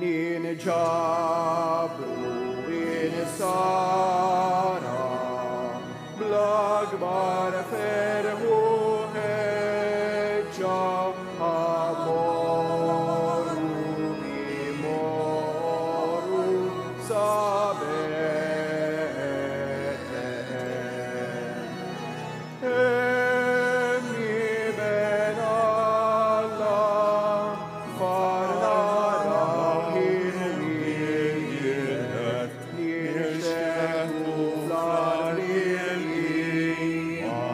ninġabru in-sara bl-akbar ferħu ħeġġa amoru imoru sabet emmi ben Allah farna rahim nirdet nirşehu flarbilima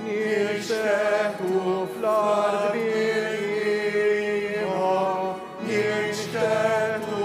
nirşehu flarbilima nirşehu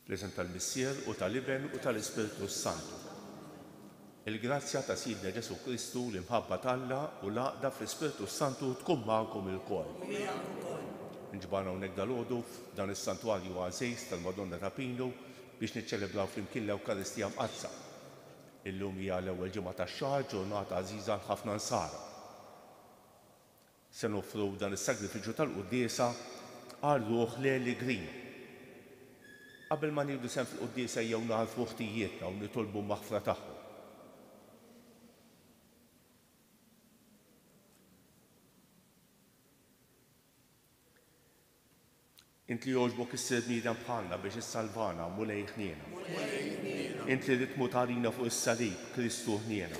L-isem tal-Missier u tal-Iben u tal-Ispiritu Santu. Il-grazzja ta' Sidna Ġesu Kristu l-imħabba tal-Alla u l-għaqda fl-Ispiritu Santu tkun magħkom il-kol. Nġbarna hawnhekk dal-għodu f'dan is-santwarju għażejs tal-Madonna ta' Pinu biex niċċelebraw flimkien l-Ewkaristija mqazza. Illum hija l-ewwel ġimgħa tax-xahar, ġurnata għażiża għal ħafna nsara. Se noffru dan is-sagrifiċċju tal-quddiesa għal ruħ Leli Green. Qabel ma nieħdu sehem fil-quddiesa jew narfu ħtijietna u nitolbu maħfra tagħhom. Int li jogħġbok issir bniedem bħalna biex issalvana mulej ħniena. Int li rid tmut għalina fuq is-salib Kristu ħniena.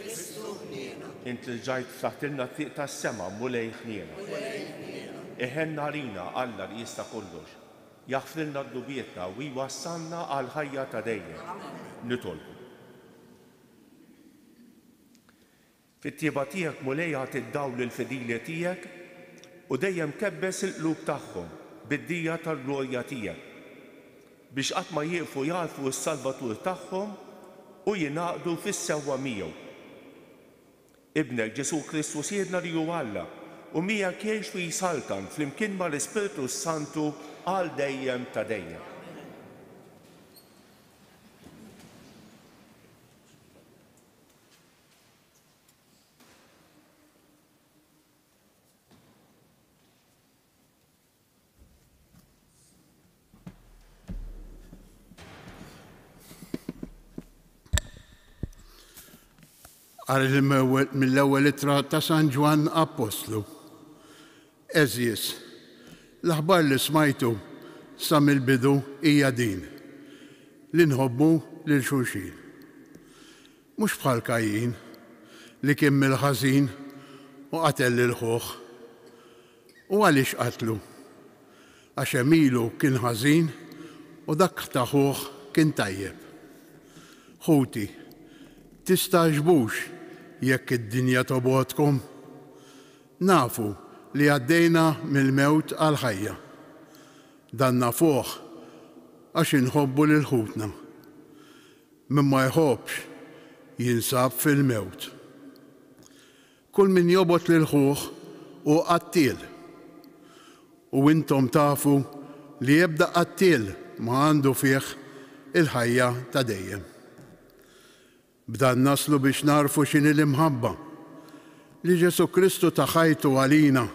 Int li ġajt ftaħtilna t-triq tas-sema mulej ħniena. Iħenna għalina Alla li jista' kollox. Jaħfrilna d-dubietna u jwassalna għal ħajja ta' dejjem. Nitolbu. Fit-tieba tiegħek mulej ħadd iddawl lill-fedili tiegħek u dejjem kebbes il-qlub tagħhom bid-dija tal-glorja tiegħek biex qatt ma jieqfu jarfu s-Salvatur tagħhom u jingħaqdu fis-sewwa miegħu. Ibnek Ġesu Kristu siedna li hu Alla u miegħek jgħix fi jsaltan flimkien mal-Ispiritu Santu għal dejjem ta' dejjem. Għal mill-ewwel ittra ta' San Ġwan Apostlu. Eżies, l-aħbar li smajtu sa mill-bidu hija din li nħobbu lil xulxin. Mhux bħal Kajin li kien mill-ħażin u qatel lil ħuh. U għaliex qatlu? Għax emilu kien ħażin u dak ta' ħuh kien tajjeb. Ħuti, tistaġbux jekk id-dinja tobodkom? Nafu li għaddejna mill-mewt għal ħajja. Dan nafuh għax inħobbu lil ħutna. Min ma jħobbx jinsab fil-mewt. Kull min jobot lil ħuh u qattil. U intom tafu li jibda qattil ma għandu fih il-ħajja ta' dejjem. B'dan naslu biex narfu x'inhi l-imħabba. li Ġesu Kristu ta' ħajtu għalina.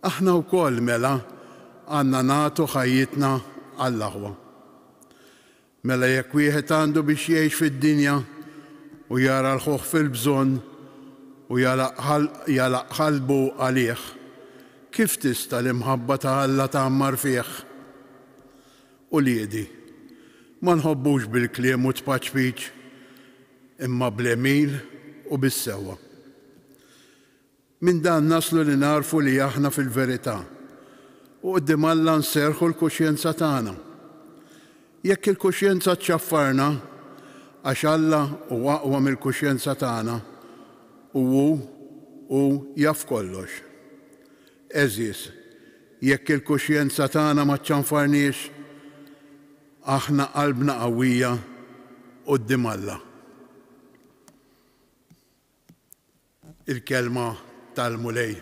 Aħna wkoll mela għandna nagħtu ħajjitna għall-aħwa. Mela jekk wieħed għandu biex jgħix fid-dinja u jara l-ħuħ fil-bżonn u jalaq qalbu għalih, kif tista' l-imħabba ta' Alla tagħmmar fih? U liedi, ma nħobbux bil-kliem u tpaċpiċ, imma bl-emil u bis-sewwa. Min dan naslu li narfu li aħna fil-verità u qudiem Alla nserħu l-kuxjenza tagħna. Jekk il-kuxjenza tċaffarna għax Alla huwa aqwa mill-kuxjenza tagħna u jaf kollox. Eżis, jekk il-kuxjenza tagħna ma ċċanfarniex, aħna qalbna qawwija quddiem Alla. Il-kelma tal-mulej,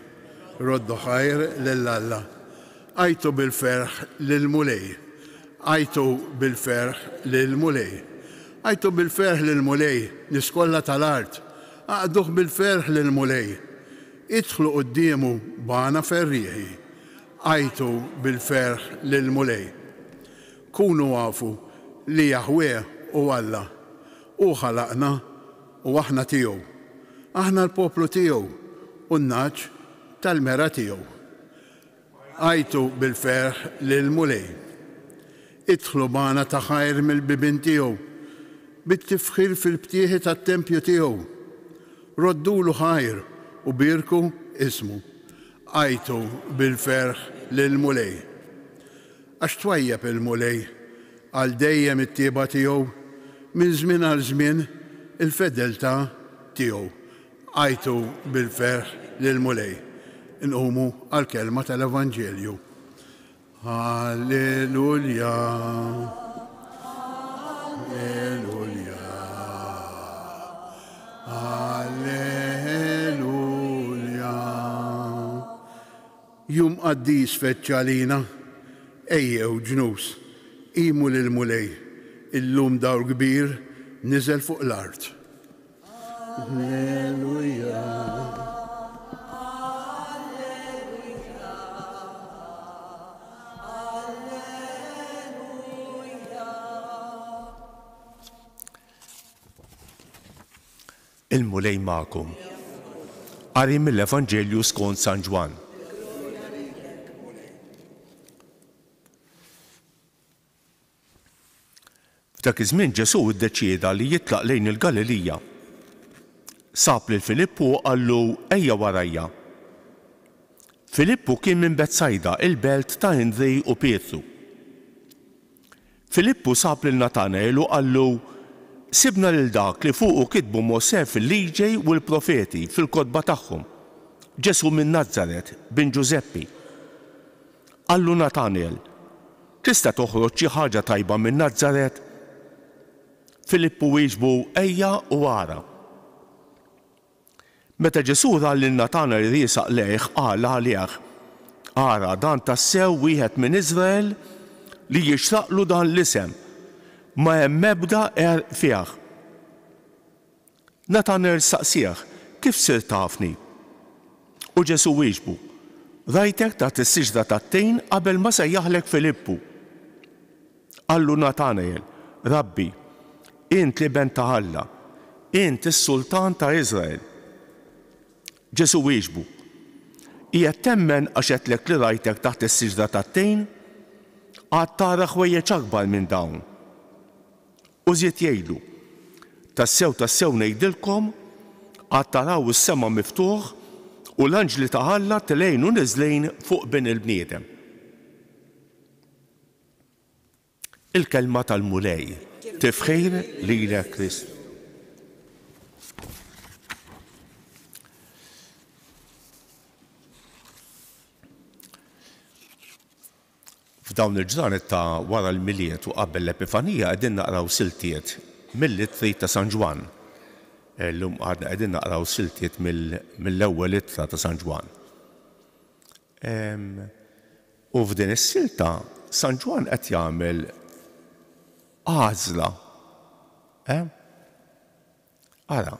roddu ħajr lill-Alla. Għajtu bil-ferħ lill-mulej. Għajtu bil-ferħ lill-mulej. Għajtu bil-ferħ lill-mulej, niskolla tal-art. Għaqduh bil-ferħ lill-mulej. Idħlu quddiemu bana ferrieħi. Għajtu bil-ferħ lill-mulej. Kunu għafu li Jaħweh u Alla u ħalaqna u aħna tiegħu. Aħna l-poplu tiegħu u n-naġġ tal-mera tiegħu. Għajtu bil-ferħ lill-mulej. Idħlu bana ta' ħajr mill-bibin tiegħu, bit-tifħir fil-btieħi tat-tempju tiegħu. Roddulu ħajr u birku ismu. Għajtu bil-ferħ lill-mulej. Għax twajjeb il-mulej għal dejjem it-tieba tiegħu, minn żmien għal żmien il-fedeltà tiegħu. Għajtu bil-ferħ lill-mulej. Inqumu għal-kelma tal-Evanġelju. Halleluja. Halleluja. Halleluja. Jum qaddis feċċalina, ejjew ġnus, imu lill-mulej, illum dawr kbir niżel fuq l-art. Halleluja. Il-mulej magħkom. Qari mill-Evanġelju skont San Ġwan. F'dak iż-żmien Ġesu ddeċieda li jitlaq lejn il-Galilija. Sab lil Filippu u qallu ejja warajja. Filippu kien minn Betsajda, il-belt ta' Indrej u Pietru. Filippu sab lil Natanael u qallu sibna lil dak li fuqu kitbu Mosè fil-liġej u l-profeti fil-kotba tagħhom, Ġesu minn Nażaret bin Ġuseppi. Qallu Natanael, tista' toħroġ xi ħaġa tajba minn Nażaret? Filippu wieġbu ejja u ara. Meta Ġesu ra lil Natanael riesaq lejh qal għalih, ara dan tassew wieħed minn Iżrael li jixraqlu dan l-isem, ma hemm ebda fih. Natanael saqsih, kif sir tafni? U Ġesu wieġbu, rajtek taħt is-siġda tat-tejn qabel ma sejjaħlek Filippu. Qallu Natanael, Rabbi, int li ben ta' Alla, int is-Sultan ta' Iżrael. Ġesu wieġbu, qiegħed temmen għax għedlek li rajtek taħt is-siġda tat-tejn? Għad tara ħwejjeġ akbar minn dawn. U żied jgħidu, tassew ngħidilkom, għad taraw is-sema miftuħ u l-anġli ta' Alla tilgħin u niżlejn fuq bin il-bniedem. Il-kelma tal-mulej, tifħir lilek Kristu. F'dawn il-ġranet ta' wara l-miliet u qabel l-Epifanija qegħdin naqraw siltiet mill-littri ta' San Ġwan. Llum għadna qegħdin naqraw siltiet mill-ewwel littra ta' San Ġwan. U f'din is-silta San Ġwan qed jagħmel għażla. Ara,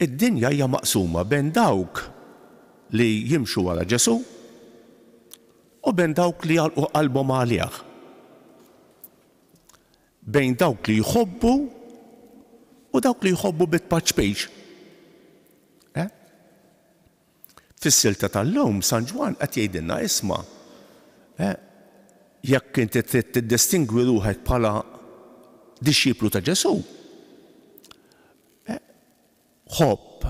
id-dinja hija maqsuma bejn dawk li jimxu wara Ġesu u bejn dawk li jgħalqu qalbhom għalih. Bejn dawk li jħobbu u dawk li jħobbu bit-paċpejx. Fis-silta tal-lum San Ġwan qed jgħidilna isma' jekk inti trid tiddistingwi ruħek bħala dixxiplu ta' Ġesu. Ħobb.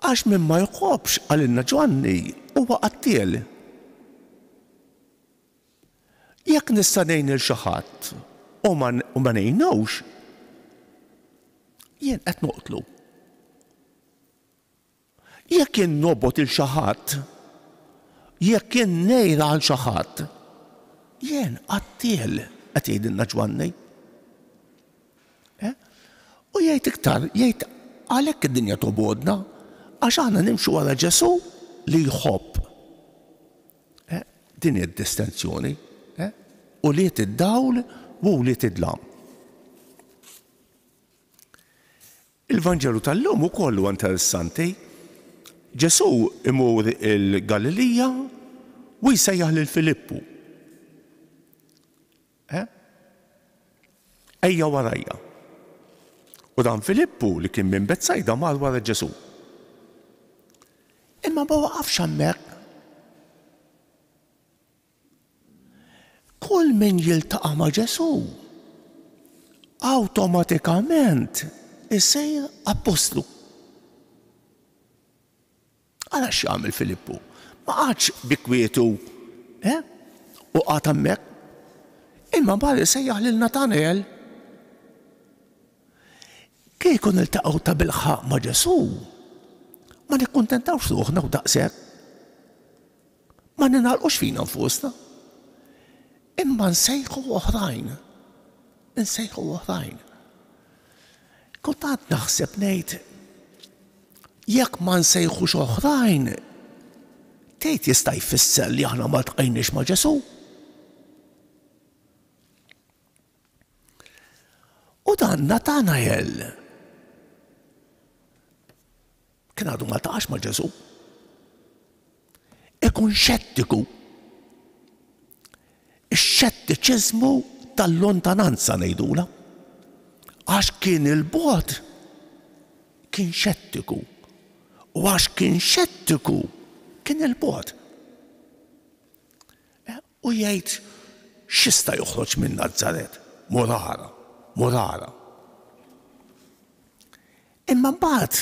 Għax min ma jħobbx għalilna Ġwanni huwa qattiel. Jekk nista' ngħin il xi ħadd u ma ngħinux, jien qed noqtlu. Jekk jien nobgħod il xi ħadd, jekk jien ngħira għal xi ħadd, jien qattiel qed jgħidilna Ġwanni. U jgħid iktar, jgħid għalhekk id-dinja tobodna għax aħna nimxu wara Ġesu li jħobb. Din hi d-distinzjoni. U li id-dawl u li id-lam. Il-Vanġelu tal-lum ukoll huwa interessanti. Ġesu imur il-Galilija u jsejjaħ lil Filippu. Ejja warajja. U dan Filippu li kien minn Betsajda mar wara Ġesu. Imma ma waqafx hemmhekk. Kull min jiltaqa' ma' Ġesu awtomatikament isir apostlu. Għala x'jagħmel Filippu? Ma qagħdx bi kwietu u qagħad hemmhekk. Imma mbagħad isejjaħ lil Nataneel. Kieku niltaqgħu ta' bilħaq ma' Ġesu, ma nikkuntentawx ruħna u daqshekk. Ma ninħalqux fina nfusna. Imma nsejħu oħrajn. Kultant naħseb ngħid jekk ma nsejħux oħrajn, tgħid jista' jfisser li aħna ma ltqejniex ma' Ġesu. U dan Nataneel kien għadu ma ltaqax ma' Ġesu. Ikun xettiku. Ix-xettiċiżmu tal-lontananza ngħidula. Għax kien il-bogħod kien xettiku. U għax kien xettiku kien il-bogħod. U jgħid x'jista' joħroġ minn Nażaret? Murara. Imma mbagħad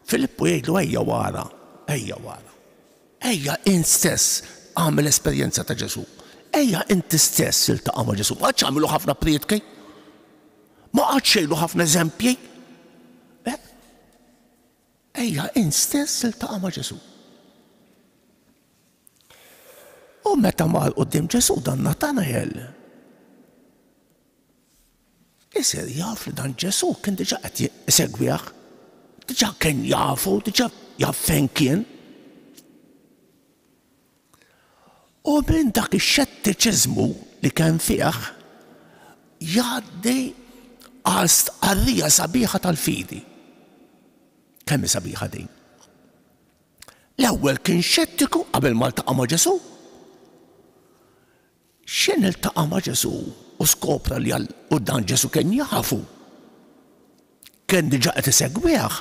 Filippu jgħidlu ejja wara. Ejja in stess għamel esperjenza ta' Ġesu. Ejja inti stess iltaqa' ma' Ġesu. Ma għadx għamilu ħafna prietki? Ma għadx xejlu ħafna eżempji? Ejja in stess iltaqa' ma' Ġesu. U meta mar quddiem Ġesu dan Nataneel, isir jaf li dan Ġesu kien diġà qed isegwih, diġà kien jafu, diġà jaf fejn kien. U minn dak ix-xettiċiżmu li kien fih jgħaddi għal stqarrija sabiħa tal-fidi. Kemm hi sabiħa din? L-ewwel kien xettiku qabel ma ltaqa' ma' Ġesu. X'in iltaqa' ma' Ġesu u skopra li u dan Ġesu kien jafu. Kien diġà qed isegwih.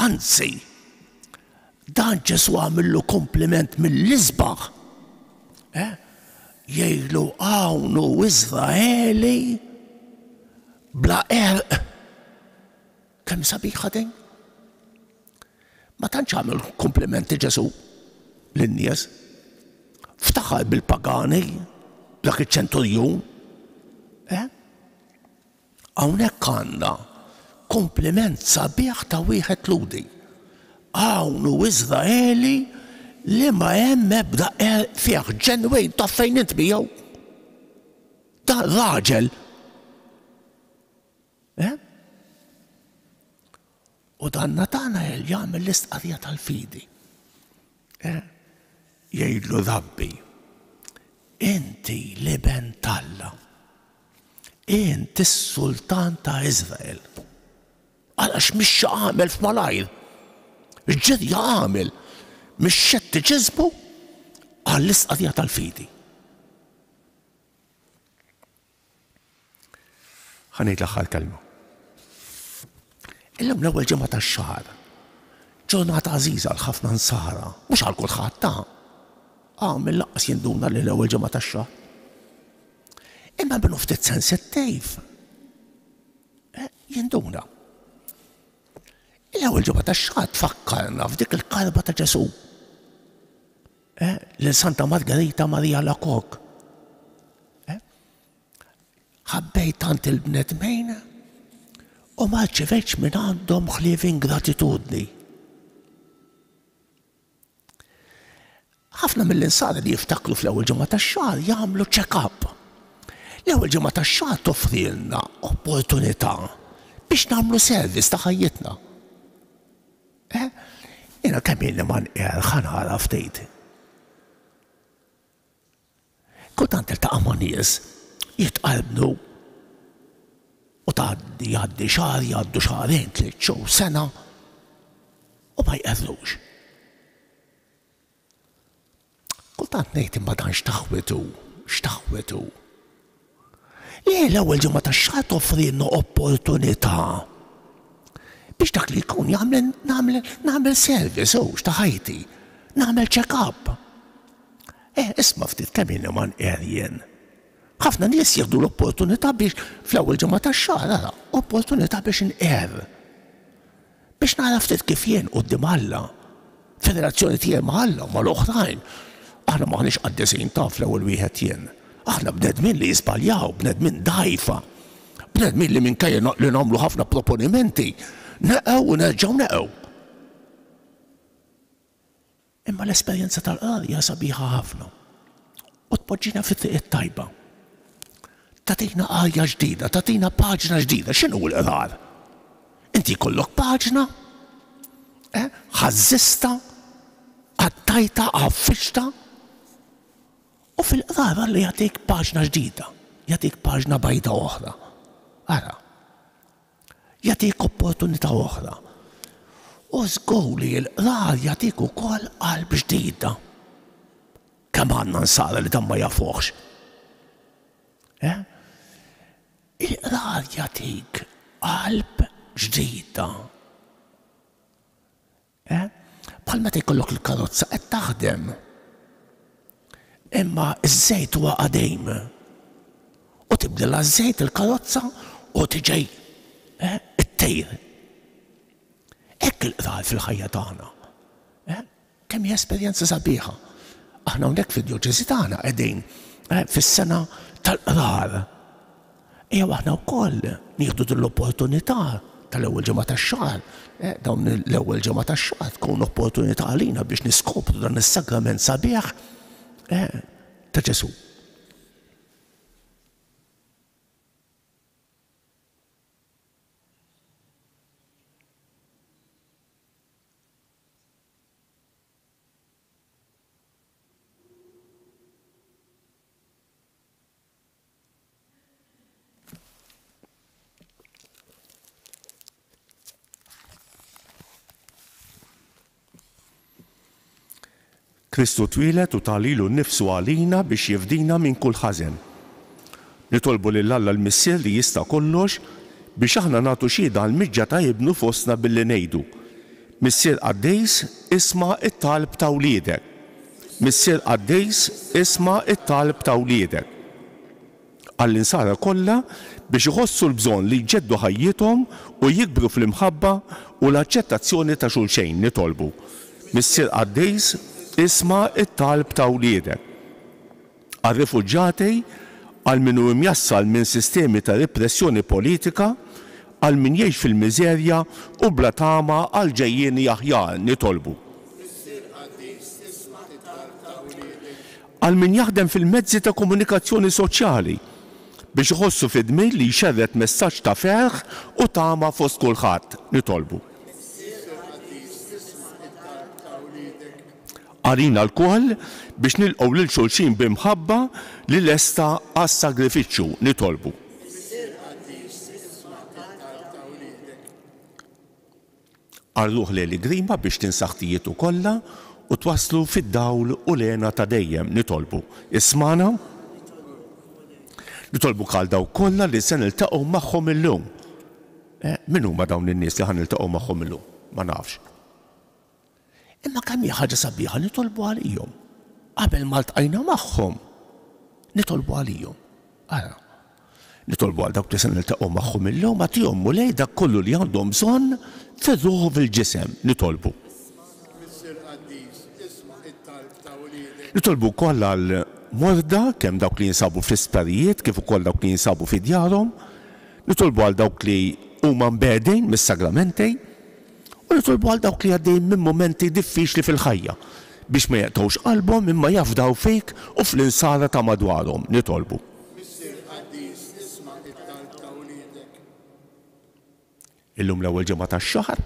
Anzi, dan Ġesu għamillu kompliment mill-isbaħ. Jgħidlu hawn hu Iżraeli bla għerq. Kemm sabiħa din? Ma tantx għamel komplimenti Ġesu lin-nies. Ftaħar bil-pagani, dak iċ-ċenturjun. Hawnhekk għandna kompliment sabiħ ta' wieħed ludi. Hawn hu Iżraeli li ma hemm ebda fih ġenwejn ta' fejn int miegħu. Da raġel. U dan Nataneel jagħmel l-istqarrija tal-fidi. Jgħidlu Rabbi, inti li ben Alla, Inti s-sultan ta' Izrael. Għalax mix għamel f'malajr. Ġedja għamel. Mix xetti ġizbu għall-istqadija tal-fidi. Ħanejt l-aħħar kelma. Illum l-ewwel ġimgħa tax-xahar. Ġurnata għażiża għal ħafna nsara, mhux għal kulħadd ta' mill-laqqas jinduna li l-ewwel ġimgħa tax-xahar. Imma b'nu ftit sensittiv. Jinduna. L-ewwel ġimgħa tax-xahar tfakkarna f'dik il-karba ta' Ġesu. Lil Santa Margherita Marija Lakok. Ħabbejt tant il-bnedmejn u ma rċevejtx minn għandhom ħlief ingratitudni. Ħafna mill-insara li jiftakru fl-ewwel ġimgħa tax-xahar jagħmlu check-up. L-ewwel ġimgħa tax-xahar toffrilna opportunità biex nagħmlu servizz ta' ħajjitna. Jiena kemm illi ma nqer ħanara ftit. Kultant iltaqa' ma' nies jitqarbnu u jgħaddi xahar, jgħaddu xahrejn, 3 xhur, sena u ma jqerrux. Kultant ngħid imma dan x'taħwetu. L-ewwel ġimgħa tax-xahar toffrilna opportunità biex dak li jkun nagħmel service ta' ħajti, nagħmel check-up. Isma' ftit kemm jiena ma nqer jien. Ħafna nies jieħdu l-opportunità biex fl-ewwel ġimgħa tax-xahar opportunità biex inqer. Biex nara ftit kif jien quddiem Alla, federazzjoni tiegħi ma' Alla u mal-oħrajn. Aħna maħniex qaddesin ta' fl-ewwel wieħed jien. Aħna bnedmin li jiżbaljaw, bnedmin dgħajfa, bnedmin li minkejja li nagħmlu ħafna proponimenti, neqgħu u nerġgħu neqgħu. Imma l-esperjenza tal-qrarja sabiħa ħafna u tpoġġina fit-triq tajba. Tatina qarja ġdida, tatina paġna ġdida, x'inhu l-qrar? Inti jkollok paġna, ħażżista, għattajta, għaffixta, u fil-qrar li jagħtik paġna ġdida, jagħtik paġna bajda oħra. Ara, jagħtik opportunità oħra. U żgur li l-qrar jagħtik ukoll qalb ġdida. Kemm għandna nsara li dan ma jafuhx. Il-qrar jagħtik qalb ġdida. Bħal meta jkollok il-karozza qed taħdem. Imma ż-żejt huwa qadejm. U tibdilha ż-żejt il-karozza u tiġej it-tejr. Hekk il-qrar fil-ħajja tagħna. Kemm hija esperjenza sabiħa. Aħna hawnhekk fid-djoċesi tagħna qegħdin fis-sena tal-qrar. Ejjew aħna wkoll nieħdu din l-opportunità tal-ewwel ġimgħa tax-xahar, dawn l-ewwel ġimgħa tax-xahar tkun opportunità għalina biex niskopru dan is-sagrament sabiħ ta' Ġesu. Kristu twilet u talilu nnifsu għalina biex jifdina minn kull ħażen. Nitolbu lil Alla l-Missier li jista' kollox biex aħna nagħtu xhieda għall-miġġa ta' ibnu fostna billi ngħidu: Missier Qaddejs isma' it-talb ta' wliedek. Missier Qaddejs isma' it-talb ta' wliedek. Għall-insara kollha biex iħossu l-bżonn li jġeddu ħajjithom u jikbru fl-imħabba u l-aċċettazzjoni ta' xulxejn nitolbu. Missier Qaddejs isma' it-talb ta' wliedek. Għal-rifuġġati, għal min hu mjassal minn sistemi ta' repressjoni politika, għal min jgħix fil-miżerja u bla tama għal ġejjieni aħjar nitolbu. Għal min jaħdem fil-mezzi ta' komunikazzjoni soċjali biex iħossu fid-dmir li jxerret messaġġ ta' ferħ u tama fost kulħadd nitolbu. Għalina l-koll biex nilqgħu lil xulxin b'imħabba li lesta għas-sagrifiċċju nitolbu. Arruħ Leli Grima biex tinsaħtijiet kollha u twaslu fid-dawl u lena ta' dejjem nitolbu. Ismana? Nitolbu kal daw kollha li se niltaqgħu magħhom illum. Min huma dawn in-nies li ħaniltaqgħu magħhom illum? Ma nafx. Imma kemm hija ħaġa sabiħa nitolbu għalihom. Qabel ma ltqajna magħhom. Nitolbu għalihom. Ara. Nitolbu għal dawk li se niltaqgħu magħhom illum għatihom mulej dak kollu li għandhom bżonn fir-ruħ u fil-ġisem. Nitolbu. Nitolbu wkoll għal morda kemm dawk li jinsabu fl-isptarijiet kif ukoll dawk li jinsabu fi djarhom. Nitolbu għal dawk li huma mbedejn mis-sagramenti u nitolbu għal dawk li għaddejn minn momenti diffiċli fil-ħajja biex ma jaqtgħux qalbhom imma jafdaw fik u fl-insara ta' madwarhom. Nitolbu. Illum l-ewwel ġimgħa tax-xahar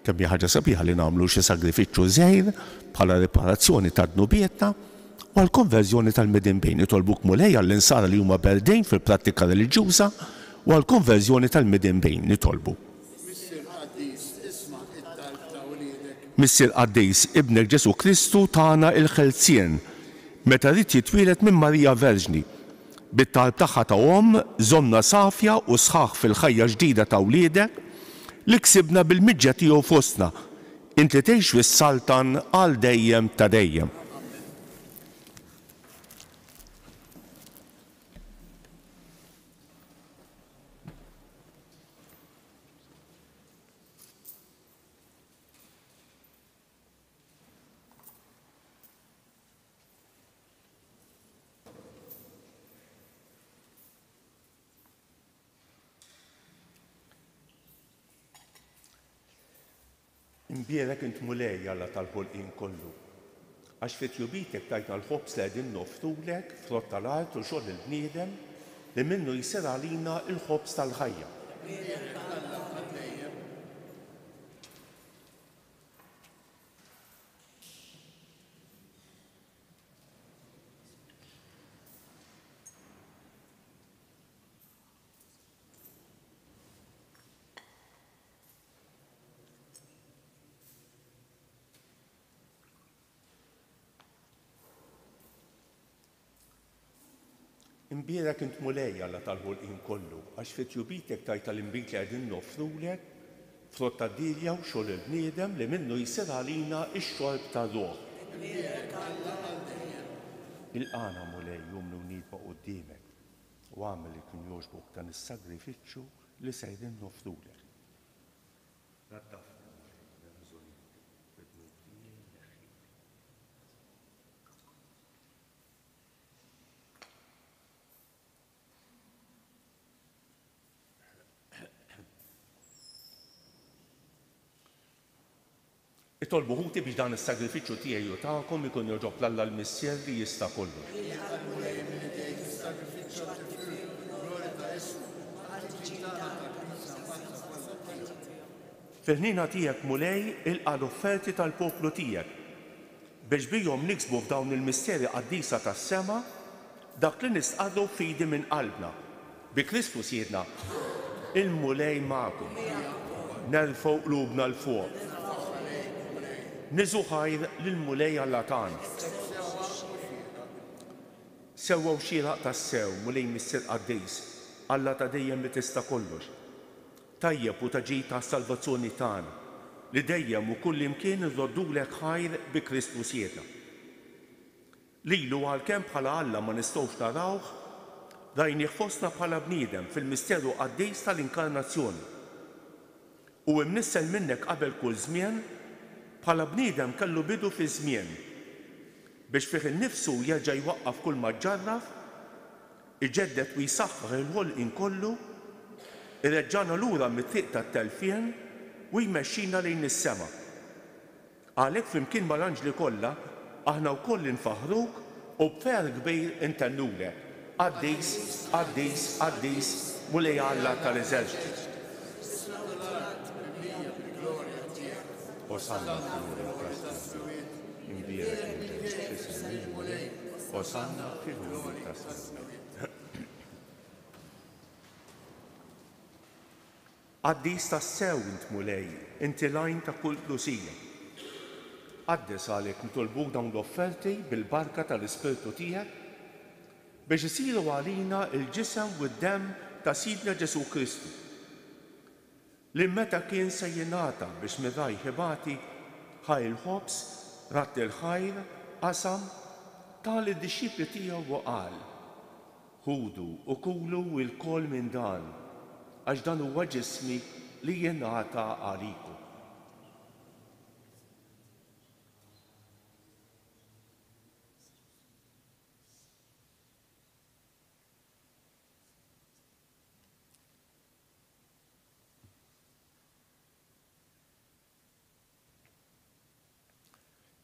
kemm hija ħaġa sabiħa li nagħmlu xi sagrifiċċju żgħir bħala riparazzjoni tad-dnubietna u għall-konverżjoni tal-Midin Bejn. Nitolbuk mulej għall-insara li huma berdejn fil-prattika reliġjuża u għall-konverżjoni tal-Midin Bejn. Nitolbu. Missier Qaddejs ibnek Ġesu Kristu tagħna il-ħelsien meta rid jitwielet minn Marija Verġni. Bit-talb tagħha ta' żomna safja u sħaħ fil-ħajja ġdida ta' wliedek li ksibna bil-miġġa tiegħu fostna. Inti tgħix fis-saltan għal dejjem ta' dejjem. Imbierek int mulej Alla tal-ħolqien kollu. Għax fit-jubitek tajtna l-ħobs li qegħdin noffrulek frott tal-art u xogħol il-bniedem li minnu jsir għalina l-ħobs tal-ħajja. Imbierek int mulej Alla tal-ħolqien kollu, għax fit-jubitek tajta l-imbit li qegħdin noffrulek frott tad-dilja u xogħol il-bniedem li minnu jsir għalina x-xorb tar-ruħ. Il-qana mulej jumnu nidba quddiemek u għamel li kien jogħġbok dan is-sagrifiċċju li se qegħdin noffrulek. Itolbu ħuti biex dan is-sagrifiċċju tiegħi u tagħkom ikun jogħġob l-Alla l-Missier li jista' kollu. Fil-ħnina tiegħek mulej ilqa' l-offerti tal-poplu tiegħek biex bihom niksbu f'dawn il-misterji qaddisa tas-sema dak li nistqarru fidi minn qalbna. Bi Kristu siedna il-mulej magħkom. Nerfgħu qlubna l fuq. Niżu ħajr lill-mulej Alla tagħna. Sewwew xieraq tas-sew mulej Missier Qaddejs Alla ta' dejjem li tista' kollox. Tajjeb u ta' ġid tas-salvazzjoni tagħna li dejjem u kull imkien irroddulek ħajr bi Kristu siedna. Lilu għalkemm bħala Alla ma nistgħux narawh, rajnieh fostna bħala bniedem fil-misteru Qaddejs tal-Inkarnazzjoni. U imnissel minnek qabel kull żmien bħala bniedem kellu bidu fi żmien biex fih innifsu jerġa' jwaqqaf kull ma ġġarraf, iġeddet u jsaħħaħ il-ħolqien kollu, irreġġana lura mit-triq tat-telfien u jmexxina lejn is-sema. Għalhekk flimkien mal-anġli kollha aħna wkoll infaħruk u b'fer kbir intennulek. Qaddejs, Qaddejs, Qaddejs, mulej Alla tal-Eżerċiti. Osanna fil-ħulli tas-sema. Qaddis tassew int mulej, inti lajn ta' kull lusija. Qaddes għalhekk nitolbuk dawn l-offerti bil-barka tal-Ispirtu tiegħek biex isiru għalina il-ġisem u d-demm ta' Sidna Ġesu Kristu. Li meta kien se jingħata biex miraj ħibati ħaj il-ħobs, ratt il-ħajr, qasam, tal id-dixxipli tiegħu u qal: ħudu u kulu l-kol minn dan, għax dan huwa ġismi li jingħata għalikom.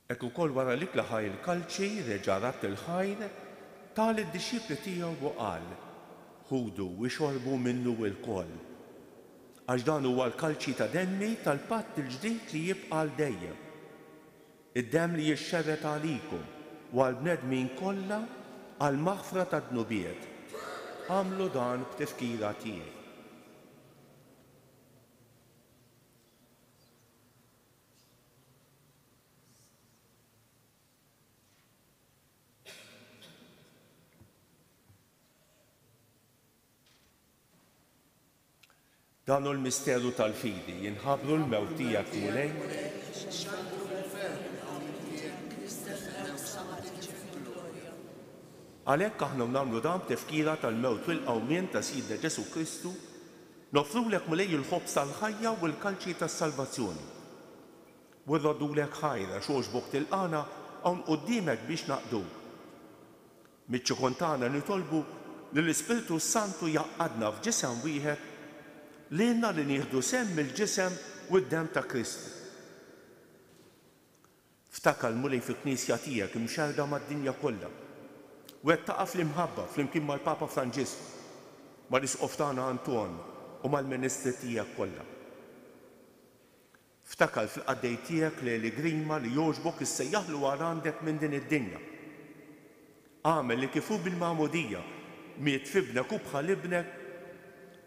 Hekk ukoll wara li klaħaj il-kalċi reġa' ratt il-ħajr tal id-dixxipli tiegħu u qal: ħudu u xorbu minnu l-koll, għax dan huwa l-kalċi ta' demmi tal-patt il-ġdid li jibqa' l dejjem. Id-demm li jixxerret għalikom u għall-bnedmin kollha għal maħfra tad-dnubiet. Għamlu dan b'tifkira tiegħi. Dan hu l-misteru tal-fidi, jinħabru l-mewt tiegħek mulej. Għalhekk aħna nagħmlu dan b'tifkira tal-mewt u l-qawmien ta' Sidna Ġesu Kristu, nofrulek mulej il-ħobs tal-ħajja u l-kalċi tas-salvazzjoni. U rroddulek ħajra xogħġbok tilqana hawn quddiemek biex naqdu. Miċ-ċikontana nitolbu li l-Ispirtu Santu jaqgħadna f'ġisem wieħed lilna li nieħdu semm il-ġisem u d-demm ta' Kristu. Ftakar mulej fil-Knisja tiegħek imxerda mad-dinja kollha. U qed taqa' fl-imħabba flimkien mal-Papa Franġisku, mal-Isqof tagħna Anton u mal-Ministri tiegħek kollha. Ftakar fil-qaddej tiegħek li grima li jogħġbok issejjaħlu wara għandek minn din id-dinja. Għamel li kif hu bil-magħmudija miet fibnek u bħal ibnek,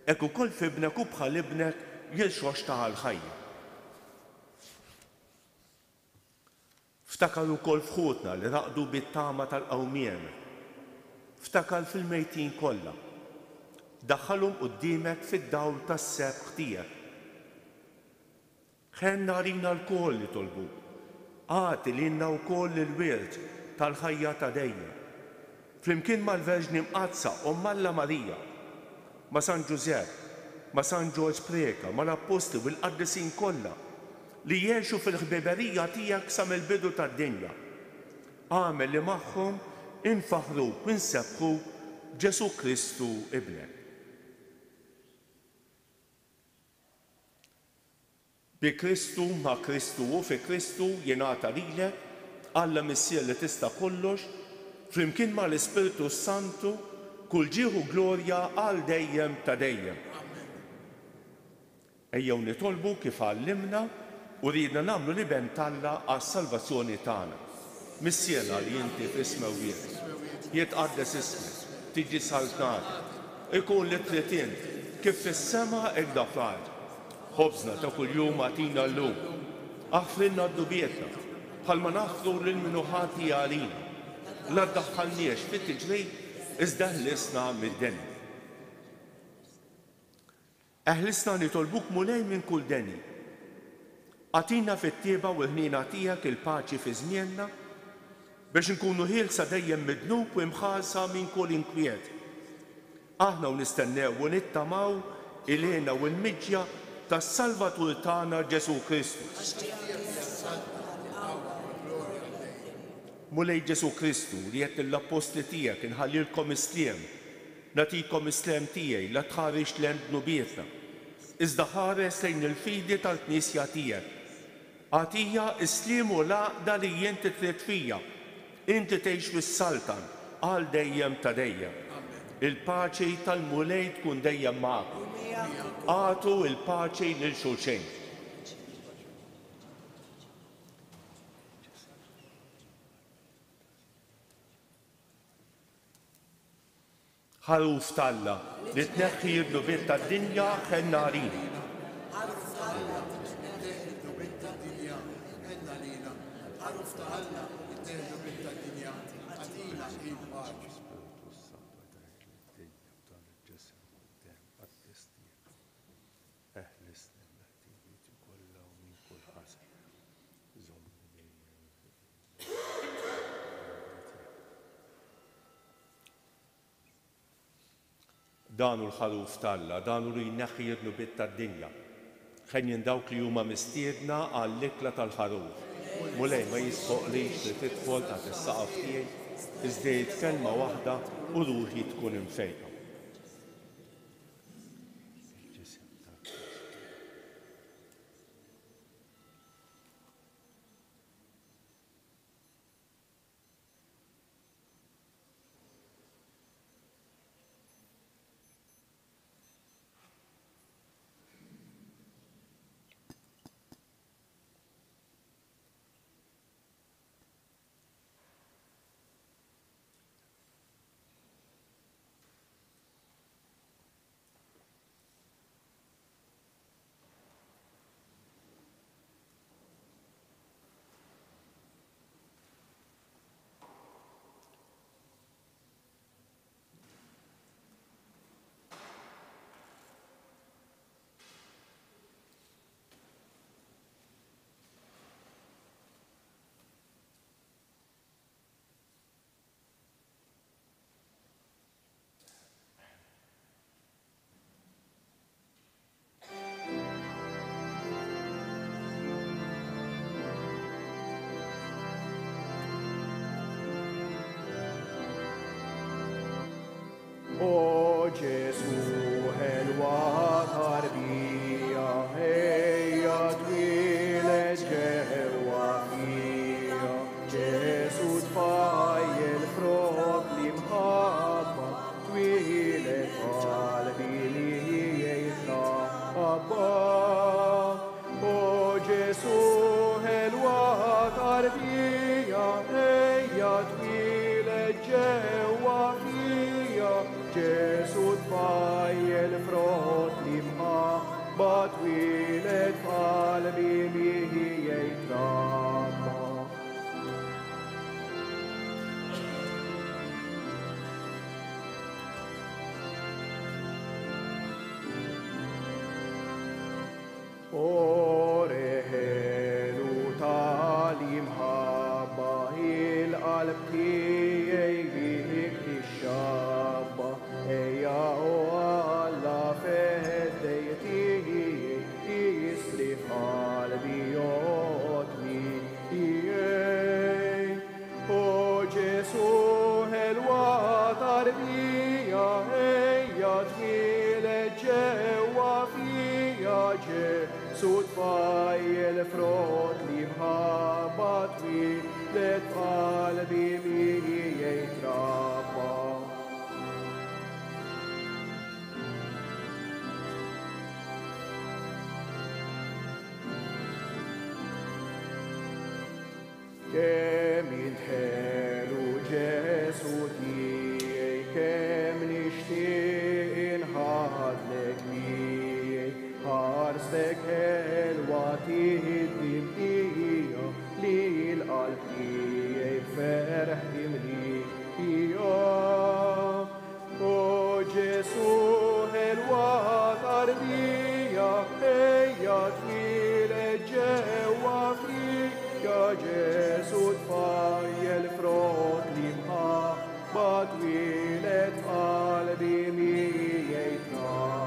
hekk ukoll fibnek u bħal ibnek jilxox ta' l-ħajja. Ftakar ukoll fħutna li raqdu bit-tama tal-qawmien. Ftakar fil-mejtin kollha. Daħħalhom quddiemek fid-dawl tas-sebħ tiegħek. Ħenna rina l-koll li tolbu. Għati lilna wkoll il-wirt tal-ħajja ta' dejjem. Flimkien mal-Verġni Mqazza Omma Alla Marija, ma' San Giuseppe, ma' San George Preka, ma' l-Apposti u l-Qaddisin kollha li jgħixu fil-ħbiberija tiegħek sa mill-bidu tad-dinja. Għamel li magħhom infaħru u nsebħu Ġesu Kristu ibnek. Bi Kristu, ma' Kristu u fi Kristu jingħata lilek Alla Missier li tista' kollox, flimkien ma' l-Ispirtu Santu kull ġieħu glorja għal dejjem ta' dejjem. Ejjew nitolbu kif għallimna u ridna nagħmlu li ben Alla għas-salvazzjoni tagħna. Missiela li inti f'ismew jitqaddes ismek, tiġi saltnata, ikun li trid int kif fis-sema hekk da fl-ard. Ħobżna ta' kuljum għatina llum, aħfrilna d-dubietna, bħalma naħfru lil minnu ħati għalina. La ddaħħalniex fit-tiġrid iżda ħlisna mid-deni. Eħlisna nitolbuk mulej minn kull deni. Għatina fit-tieba u l-ħnina tiegħek il-paċi fi żmienna biex nkunu ħielsa dejjem midnub u imħallsa minn kull inkwiet. Aħna u nistennew u nittamaw il-għena u l-miġja tas-Salvatur tagħna Ġesu Kristu. Mulej Ġesu Kristu li qed l-Apostli tiegħek inħallilkom isliem, nagħtikom isliem tiegħi la tħarix lejn dnubietna, iżda ħares lejn il-fidi tal-Knisja tiegħek. Għatija isliem u l-għaqda li inti trid fija, inti tgħix fis-Saltan għal dejjem ta' dejjem. Il-paċi tal-mulej tkun dejjem magħkom. Għatu il-paċi lil xulxejn. Ħaruf talla li tneħħi l-dubiet tad-dinja ħenna għalina. danu l-ħaruf talla, danu li jneħħi j-dnubiet tad-dinja. Ħenjin dawk li huma mistiedna għall-ikla tal-ħaruf. Mulej ma jisfoqlix li tidħol taħt is-saqaf tiegħi, iżdejt kelma waħda u ruħi tkun imfejqa. O Gesù, helwa tarbija, ejja twilet ġewwa fija. Gesù tfajjel frott li mħabba, twilet qalbi li jitħabba. O Gesù, helwa tarbija, ejja twilet ġewwa fija. Gesù tfajjel frott li mħabba, twilet qalbi li jitħabba. Oreħelu tal-imħabba, il-qalb tiegħi bik tixxabba, ejja u Alla f'eddej tiegħi jisri qalbi jotmi tiegħi. O Ġesu ħelwa tarbija, ejja twilet ġewwa fija. Ġesu tfajjel frott li mħabba, twilet qalbi li jitħabba. Kemm intħelu Ġesu tiegħi, kemm nixtieq inħadlek miegħi, ħarsek ħelwa tihdim hija li l-qalb tiegħi b'ferħ timlija. O Ġesu ħelwa tarbija, ejja twilet ġewwa fija. Ġesu tfajjel frott li mħabba, twilet qalbi li jitħabba.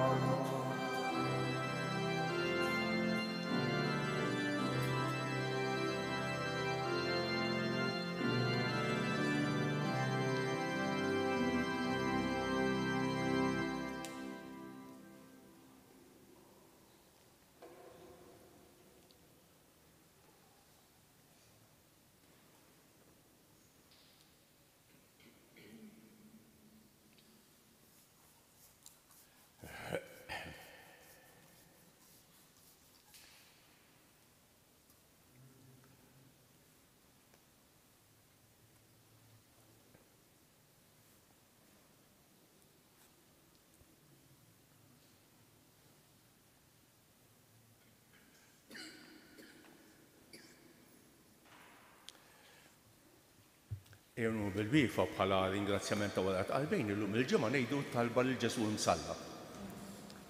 Jenu bil-bifa bħala ringrazzjament ta' wara qalbejn illum il-ġimgħa ngħidu talba lil Ġesu msalla.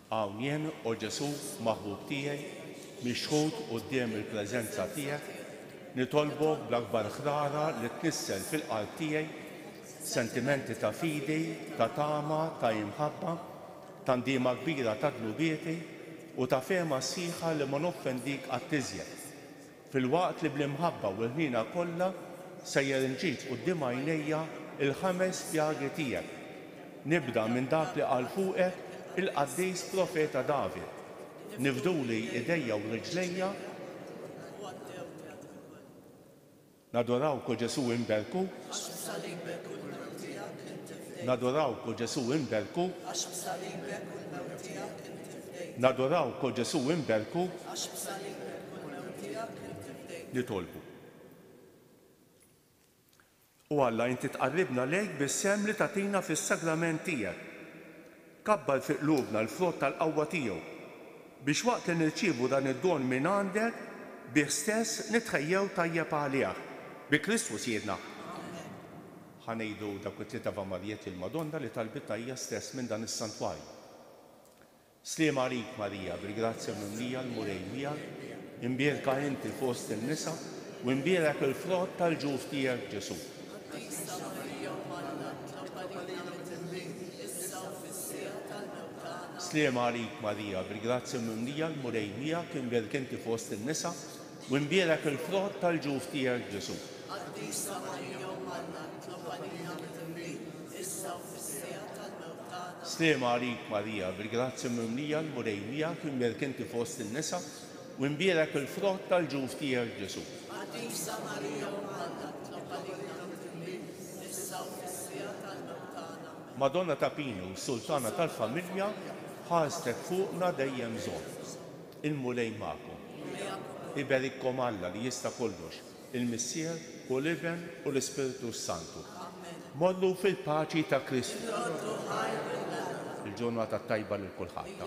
Hawn jien o Ġesu maħbub tiegħi, mixħud quddiem il-preżenza tiegħek, nitolbok bl-akbar ħrara li tnissel fil-qalb tiegħi sentimenti ta' fidi, ta' tama, ta' imħabba tandima kbira ta' dlubieti u ta' fema sħiħa li ma noffendik għat-tiżjed. Fil-waqt li bl-imħabba u l-ħnina kollha sejjer nġid quddiem għajnejja il-5 pjagi tiegħek. Nibda minn dak li qal fuqek il-qaddis profeta David. Nifduli idejja u riġlejja nadorawku Ġesu imberku, nadorawku Ġesu imberku, nadorawku Ġesu imberku, nitolbu. U Alla inti tqarribna lejk bis-sem li tagħtina fis-sagrament tiegħek. Kabbar fi qlubna l-frott tal-qawwa tiegħu biex waqt li nirċievu dan id-don minn għandek bih stess nitħejjew tajjeb għalih. Bi Kristus jiedna. Ħanejdu dak it-tlieta Marjiet il-Madonna li talbitha hija stess minn dan is-santwarju. Sliem għalik Marija, bil-grazzja mimlija l-murej miegħek, imbierka inti fost in-nisa u imbierek il-frott tal-ġuf tiegħek Ġesu. Sliem għalik Marija, bil-grazzja mimlija l-murej miegħek, imbierek inti fost in-nisa u imbierek il-frott tal-ġuf tiegħek Ġesu. Sliem għalik Marija, bil-grazzja mimlija l-murej miegħek, imbierek inti fost in-nisa u imbierek il-frott tal-ġuf tiegħek Ġesu. Madonna ta' Pinu, Sultana tal-Familja, ħarstek fuqna dejjem żgħar. Il-mulej magħkom. Iberikkom Alla li jista' kollox, il-Missier u l-Iben u l-Ispiritu Santu. Mollu fil-paċi ta' Kristu. Il-ġurnata tajba lil kulħadd.